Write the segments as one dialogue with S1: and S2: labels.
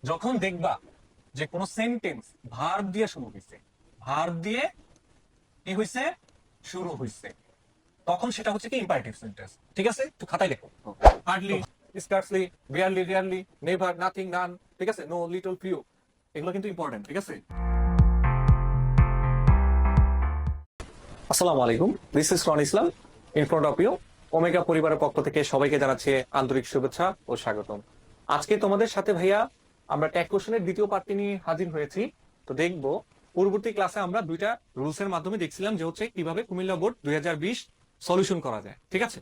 S1: যখন দেখবা যে কোন সেন্টেন্স ভার্ব দিয়ে শুরু হয়েছে, ভার্ব দিয়ে কি হয়েছে, শুরু হয়েছে, তখন সেটা হচ্ছে কি ইম্পারেটিভ সেন্টেন্স। ঠিক আছে, একটু খাতায় লেখো। Hardly, scarcely, rarely, rarely, never, nothing, none, ঠিক আছে, নো, লিটল, ফিউ, এগুলো কিন্তু ইম্পর্টেন্ট। ঠিক আছে, আসসালামু আলাইকুম, this is Ron Islam in front of you. Omega পরিবারের পক্ষ থেকে সবাইকে জানাচ্ছি আন্তরিক শুভেচ্ছা ও স্বাগতম। আজকে তোমাদের সাথে ভাইয়া আমরা ট্যাগ কোশ্চেনের দ্বিতীয় পার্টটি নিয়ে হাজির হয়েছি। তো দেখবো পূর্ববর্তী ক্লাসে আমরা দুইটা রুলস এর মাধ্যমে দেখছিলাম যে হচ্ছে কিভাবে কুমিল্লা বোর্ড 2020 সলিউশন করা যায়। ঠিক আছে,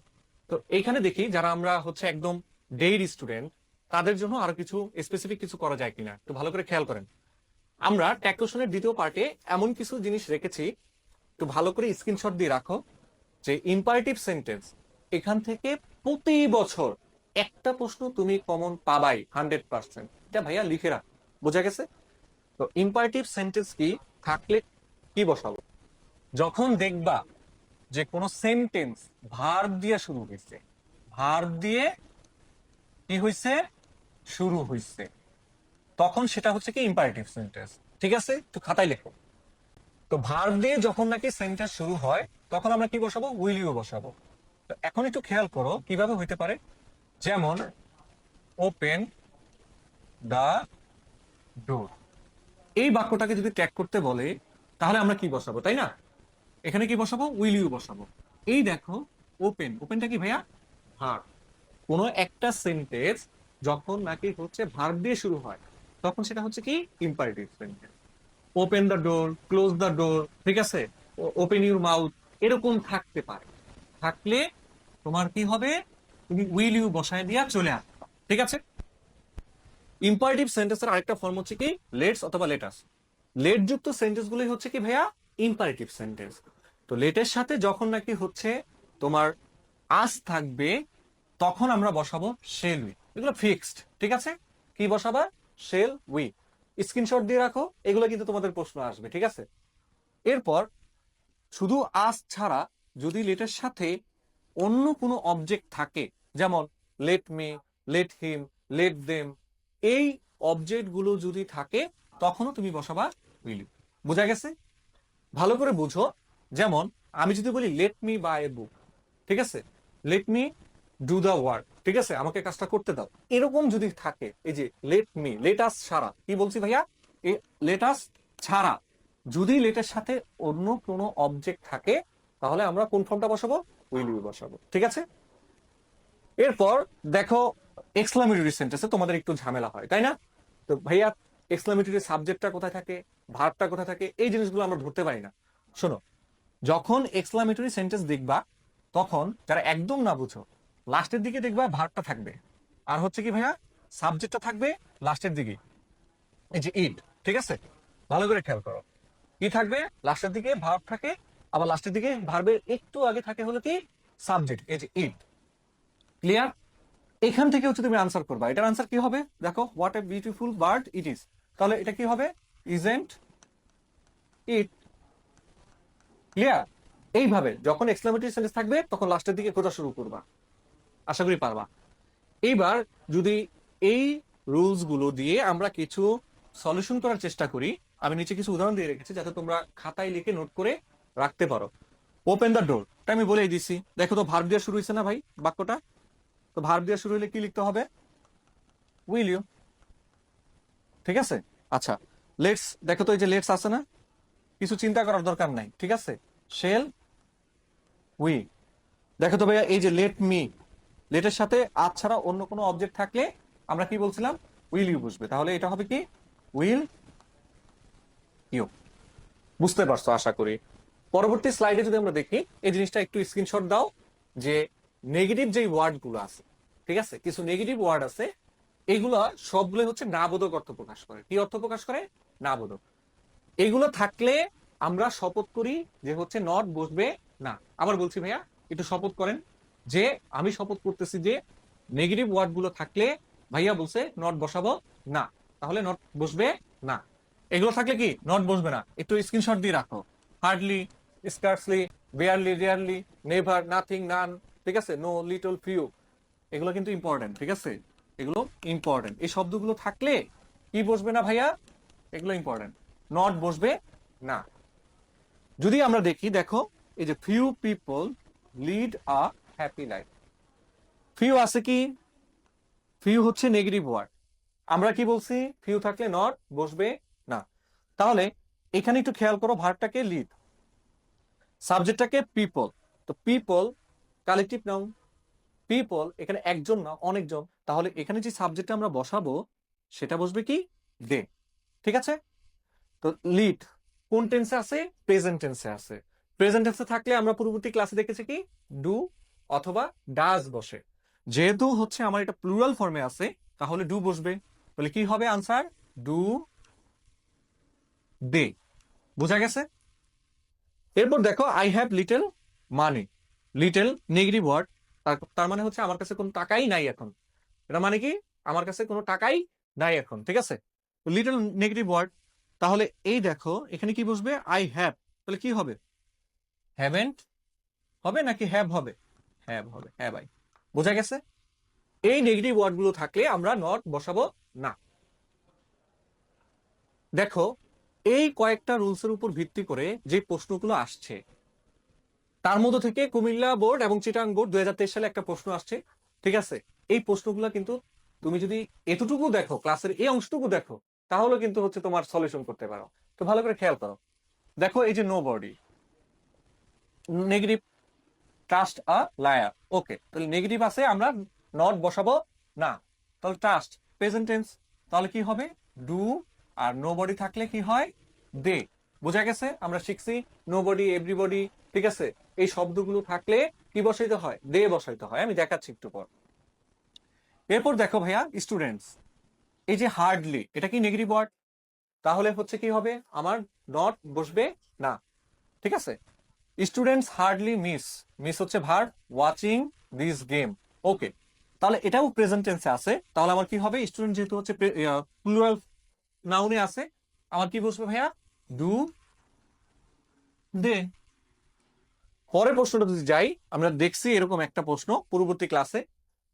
S1: তো এইখানে দেখি যারা আমরা হচ্ছে একদম ডেইরি স্টুডেন্ট তাদের জন্য আরো কিছু স্পেসিফিক কিছু করা যায় কিনা একটু ভালো করে খেয়াল করেন। আমরা ট্যাগ কোশ্চেনের দ্বিতীয় পার্টে এমন কিছু জিনিস রেখেছি, একটু ভালো করে স্ক্রিনশট দিয়ে রাখো, যে ইম্পারেটিভ সেন্টেন্স এখান থেকে প্রতি বছর একটা প্রশ্ন তুমি কমন পাবাই 100%। এটা ভাইয়া লিখে রাখ, বোঝা গেছে? তো ইম্পারেটিভ সেন্টেন্স কি থাকলে কি বসাবো? যখন দেখবা যে কোন সেন্টেন্স ভার্ব দিয়ে শুরু হয়েছে, ভার্ব দিয়ে কি হয়েছে, শুরু হয়েছে, তখন সেটা হচ্ছে কি ইম্পারেটিভ সেন্টেন্স। ঠিক আছে, একটু খাতায় লেখো। তো ভার্ব দিয়ে যখন নাকি সেন্টেন্স শুরু হয় তখন আমরা কি বসাবো, উইল ইউ বসাবো। তো এখন একটু খেয়াল করো কিভাবে হইতে পারে। যেমন ওপেন দা ডোর, এই বাক্যটাকে যদি ট্যাগ করতে বলে তাহলে আমরা কি বসাবো, তাই না? এখানে কি বসাবো, উইল ইউ বসাবো। এই দেখো, ওপেন, ওপেনটা কি ভাইয়া, ভার্ব। কোনো একটা সেন্টেন্স যখন নাকি হচ্ছে ভার্ব দিয়ে শুরু হয় তখন সেটা হচ্ছে কি imperative sentence. Open the door, close the door, ঠিক আছে, ওপেন ইউর মাউথ, এরকম থাকতে পারে। থাকলে তোমার কি হবে, তুমি উইল ইউ বসায় দিয়া চলে আসবে। ঠিক আছে, ইম্পারেটিভ সেন্টেন্সের আরেকটা ফর্ম হচ্ছে কি লেটস অথবা লেটাস। লেট যুক্ত সেন্টেন্স গুলি হচ্ছে কি ভাইয়া ইম্পারেটিভ সেন্টেন্স। তো লেটের সাথে যখন নাকি হচ্ছে তোমার আস থাকবে তখন আমরা বসাবো শেল উই, এগুলো ফিক্সড। ঠিক আছে, কি বসাবা, শেল উই। স্ক্রিনশট দিয়ে রাখো, এগুলো কিন্তু তোমাদের প্রশ্ন আসবে। ঠিক আছে, এরপর শুধু আস ছাড়া যদি লেটের সাথে অন্য কোনো অবজেক্ট থাকে, যেমন let me, let him, let them, এই অবজেক্ট গুলো যদি থাকে তখনও তুমি বসাবা উইল। বোঝা গেছে? ভালো করে বুঝো। যেমন আমি যদি বলি let me buy a book, ঠিক আছে, let me do the work, ঠিক আছে, আমাকে কাজটা করতে দাও, এরকম যদি থাকে, এই যে লেট মি, লেটাস ছাড়া, কি বলছি ভাইয়া, এ লেটাস ছাড়া যদি লেটের সাথে অন্য কোনো অবজেক্ট থাকে তাহলে আমরা কোন ফর্মটা বসাবো, উইল ইউ বসাবো। ঠিক আছে, এরপর দেখো এক্সক্লামেটরি সেন্টেন্সে তোমাদের একটু ঝামেলা হয়, তাই না? তো ভাইয়া এক্সক্লামেটরি সাবজেক্টটা কোথায় থাকে, ভার্বটা কোথায় থাকে, এই জিনিসগুলো আমরা ধরতে পারি না। শোনো, যখন এক্সক্লামেটরি সেন্টেন্স দেখবা তখন যারা একদম না বুঝো, লাস্টের দিকে দেখবা ভার্বটা থাকবে, আর হচ্ছে কি ভাইয়া সাবজেক্টটা থাকবে লাস্টের দিকে, এই যে ইট। ঠিক আছে, ভালো করে খেয়াল করো, কি থাকবে লাস্টের দিকে, ভার্ব থাকে, আবার লাস্টের দিকে ভার্বের একটু আগে থাকে হলো কি সাবজেক্ট, এই যে ইট। ক্লিয়ার? এখান থেকে হচ্ছে তুমি আনসার করবা, এটার আনসার কি হবে, দেখো, what a beautiful bird it is, তাহলে এটা কি হবে, ইজেন্ট ইট। ক্লিয়ার? এইভাবে যখন এক্সক্লামেটরি সেন্টেন্স থাকবে তখন লাস্টের দিকে খোঁজা শুরু করবা, আশা করি পারবা। এইবার যদি এই রুলস গুলো দিয়ে আমরা কিছু সলিউশন করার চেষ্টা করি, আমি নিচে কিছু উদাহরণ দিয়ে রেখেছি যাতে তোমরা খাতায় লিখে নোট করে রাখতে পারো। ওপেন দ্য ডোর, আমি বলেই দিছি, দেখো তো ভার্ব দিয়ে শুরু হয়েছে না ভাই বাক্যটা? তো ভার্ব দিয়ে শুরু হলে কি লিখতে হবে, উইল ইউ। ঠিক আছে, আচ্ছা, লেটস, দেখো তো এই যে লেটস আছে না, কিছু চিন্তা করার দরকার নাই। ঠিক আছে, শেল উই। দেখো তো ভাইয়া এই যে লেট মি, লেটের সাথে আজ ছাড়া অন্য কোনো অবজেক্ট থাকলে আমরা কি বলছিলাম, উইল ইউ বুঝবে, তাহলে এটা হবে কি উইল ইউ। বুঝতে পারছো আশা করি। পরবর্তী স্লাইডে যদি আমরা দেখি, এই জিনিসটা একটু স্ক্রিনশট দাও, যে নেগেটিভ যে ওয়ার্ড গুলো আছে, ঠিক আছে, কিছু নেগেটিভ ওয়ার্ড আছে, এইগুলা সবগুলো হচ্ছে না বোধক অর্থ প্রকাশ করে। কি অর্থ প্রকাশ করে, না বোধক। এগুলো থাকলে আমরা শপথ করি যে হচ্ছে নট বসবে না। আবার বলছি ভাইয়া, একটু শপথ করেন, যে আমি শপথ করতেছি যে নেগেটিভ ওয়ার্ড গুলো থাকলে ভাইয়া বলছে নট বসাবো না, তাহলে নট বসবে না। এগুলো থাকলে কি নট বসবে না, একটু স্ক্রিনশট দিয়ে রাখো। Hardly, scarcely, barely, rarely, never, nothing, none, ঠিক আছে, নো, লিটল, ফিউ, এগুলো কিন্তু ইম্পর্টেন্ট। ঠিক আছে, এগুলো ইম্পর্টেন্ট। এই শব্দগুলো থাকলে কি বসবে না ভাইয়া? এগুলো ইম্পর্টেন্ট। নট বসবে না। যদি আমরা দেখি, দেখো এই যে few people lead a happy life, few আছে কি? ফিউ হচ্ছে নেগেটিভ ওয়ার্ড। আমরা কি বলছি? ফিউ থাকলে নট বসবে না। তাহলে এখানে একটু খেয়াল করো, ভার্বটাকে লিড, সাবজেক্টটাকে পিপল। তো পিপল কালেকটিভ নাউন, পিপল এখানে একজন না অনেকজন, তাহলে এখানে যে সাবজেক্টটা আমরা বসাবো সেটা বসবে কি? দে। ঠিক আছে? তো লিড কোন টেন্সে আছে? প্রেজেন্ট টেন্সে আছে। প্রেজেন্ট টেন্সে থাকলে আমরা পূর্ববর্তী ক্লাসে দেখেছি কি ডু অথবা ডাজ বসে। যেহেতু হচ্ছে আমার এটা প্লুরাল ফর্মে আছে, তাহলে ডু বসবে। তাহলে কি হবে আনসার? Do they. বোঝা গেছে? এরপর দেখো I have little money. Little negative word, তার মানে হচ্ছে আমার কাছে কোনো টাকাই নাই এখন। এটা মানে কি? আমার কাছে কোনো টাকাই নাই এখন। ঠিক আছে? Little negative word. তাহলে এই দেখো এখানে কি বসবে? I have. তাহলে কি হবে? হ্যাভেন্ট হবে নাকি হ্যাভ হবে? হ্যাভ হবে। হ্যাঁ ভাই, বোঝা গেছে? এই নেগেটিভ ওয়ার্ড গুলো থাকলে আমরা নট বসাবো না। দেখো এই কয়েকটা রুলস এর উপর ভিত্তি করে যে প্রশ্নগুলো আসছে, তার মধ্য থেকে কুমিল্লা বোর্ড এবং চিটাং বোর্ড 2023 সালে একটা প্রশ্ন আসছে। ঠিক আছে? এই প্রশ্নগুলো কিন্তু তুমি যদি এতটুকু দেখো, ক্লাসের এই অংশটুকু দেখো, তাহলে কিন্তু হচ্ছে তোমার সলিউশন করতে পারো। তো ভালো করে খেয়াল করো। দেখো এই যে nobody, negative, trust a liar. Okay, তাহলে নেগেটিভ আছে, আমরা নট বসাবো না। তাহলে ট্রাস্ট প্রেজেন্ট টেন্স, তাহলে কি হবে? ডু। আর নো বডি থাকলে কি হয়? দে। বোঝা গেছে? আমরা শিখছি নো বডি, এভরিবডি। ঠিক আছে? এই শব্দগুলো থাকলে কি বসাইতে হয়? দে বসাইতে হয়। আমি দেখাচ্ছি একটু পর। এরপর দেখো ভাইয়া স্টুডেন্টস, এই যে হার্ডলি, এটা কি নেগেটিভ ওয়ার্ড? তাহলে হচ্ছে কি হবে? আমার নট বসবে না। ঠিক আছে? স্টুডেন্টস হার্ডলি মিস, মিস হচ্ছে ভার্ব, ওয়াচিং দিস গেম। ওকে, তাহলে এটাও প্রেজেন্ট টেন্সে আছে। তাহলে আমার কি হবে? স্টুডেন্ট যেহেতু হচ্ছে প্লুরাল নাউনে আছে, আমার কি বসবে ভাইয়া? Do they. পরের প্রশ্নটা যদি যাই, আমরা দেখছি এরকম একটা প্রশ্ন পূর্ববর্তী ক্লাসে,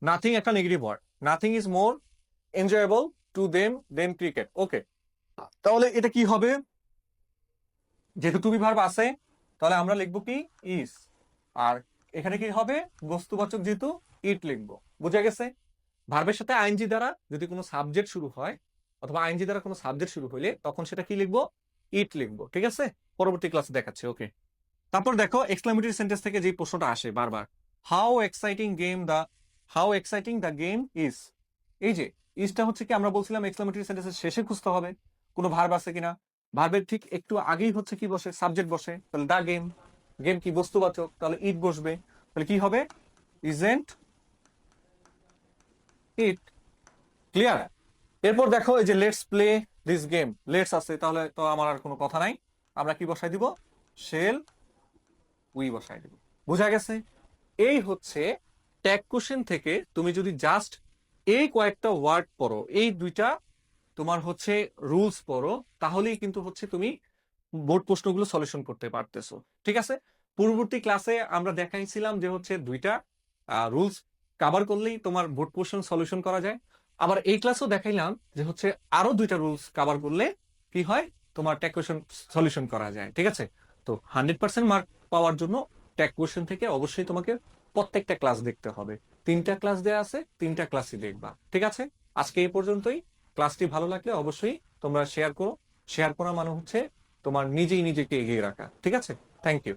S1: নাথিং একটা negative word, nothing is more enjoyable to them than cricket. Okay, তাহলে এটা কি হবে? যেহেতু টু বি ভার্ব আছে, তাহলে আমরা লিখবো কি? ইজ। আর এখানে কি হবে? বস্তুবাচক যেহেতু ইট লিখবো। বুঝা গেছে? ভার্বের সাথে আইএনজি দ্বারা যদি কোনো সাবজেক্ট শুরু হয়, অথবা আইএনজি দ্বারা কোনো সাবজেক্ট শুরু হইলে তখন সেটা কি লিখবো? ইট লিখবো। ঠিক আছে? পরবর্তী ক্লাসে দেখাচ্ছি। ওকে, তারপর দেখো এক্সক্লামেটরি সেন্টেন্স থেকে যে প্রশ্নটা আসে বারবার, how exciting game the, how exciting the game is. এই যে ইজটা হচ্ছে কি, আমরা বলছিলাম এক্সক্লামেটরি সেন্টেন্সের শেষে খুঁজতে হবে কোনো ভার্ব আছে কিনা। ভার্বের ঠিক একটু আগেই হচ্ছে কি বসে? সাবজেক্ট বসে। তাহলে দা গেম, গেম কি বস্তুবাচক, তাহলে ইট বসবে। তাহলে কি হবে? Isn't it. ক্লিয়ার? এরপর দেখো এই যে let's play this game, let's আছে, তাহলে তো আমার আর কোনো কথা নাই। আমরা কি বসাই দিব? শেল উই বসাই দিব। বুঝা গেছে? এই হচ্ছে ট্যাগ কোশ্চেন থেকে তুমি যদি জাস্ট এই কয়েকটা ওয়ার্ড পড়ো, এই দুইটা তোমার হচ্ছে রুলস পড়ো, তাহলেই কিন্তু হচ্ছে তুমি বোর্ড প্রশ্নগুলো সলিউশন করতে পারতেছো। ঠিক আছে? পূর্ববর্তী ক্লাসে আমরা দেখাইছিলাম যে হচ্ছে দুইটা রুলস কভার করলেই তোমার বোর্ড কোশ্চেন সলিউশন করা যায়। আবার এই ক্লাসেও দেখাইলাম যে হচ্ছে আরো দুইটা রুলস কভার করলে কি হয়? তোমার ট্যাগ কোশ্চেন সলিউশন করা যায়। ঠিক আছে? তো 100% মার্ক পাওয়ার জন্য ট্যাগ কোশ্চেন থেকে অবশ্যই তোমাকে প্রত্যেকটা ক্লাস দেখতে হবে। 3টা ক্লাস দেওয়া আছে, 3টা ক্লাসই দেখবা। ঠিক আছে? আজকে এই পর্যন্তই। ক্লাসটি ভালো লাগলে অবশ্যই তোমরা শেয়ার করো। শেয়ার করা মানে হচ্ছে তোমার নিজেই নিজেকে এগিয়ে রাখা। ঠিক আছে? Thank you.